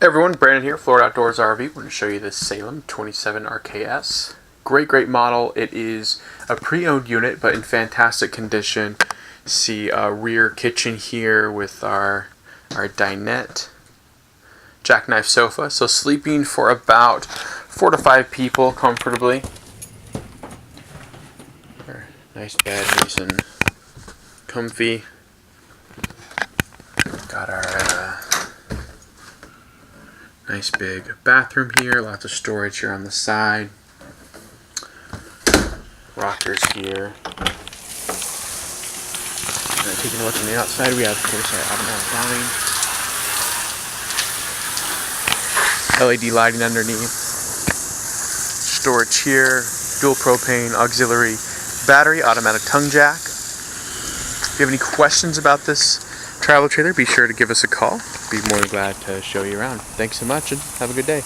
Everyone, Brandon here, Florida Outdoors RV. We're going to show you this SALEM 27 RKS. Great model. It is a pre-owned unit, but in fantastic condition. See a rear kitchen here with our dinette, jackknife sofa. So sleeping for about 4 to 5 people comfortably. Nice bed, nice and comfy. Got our nice big bathroom here, lots of storage here on the side. Rockers here. Taking a look on the outside, we have, of course, our automatic dining. LED lighting underneath. Storage here. Dual propane auxiliary battery, automatic tongue jack. If you have any questions about this travel trailer, be sure to give us a call. Be more than glad to show you around. Thanks so much and have a good day.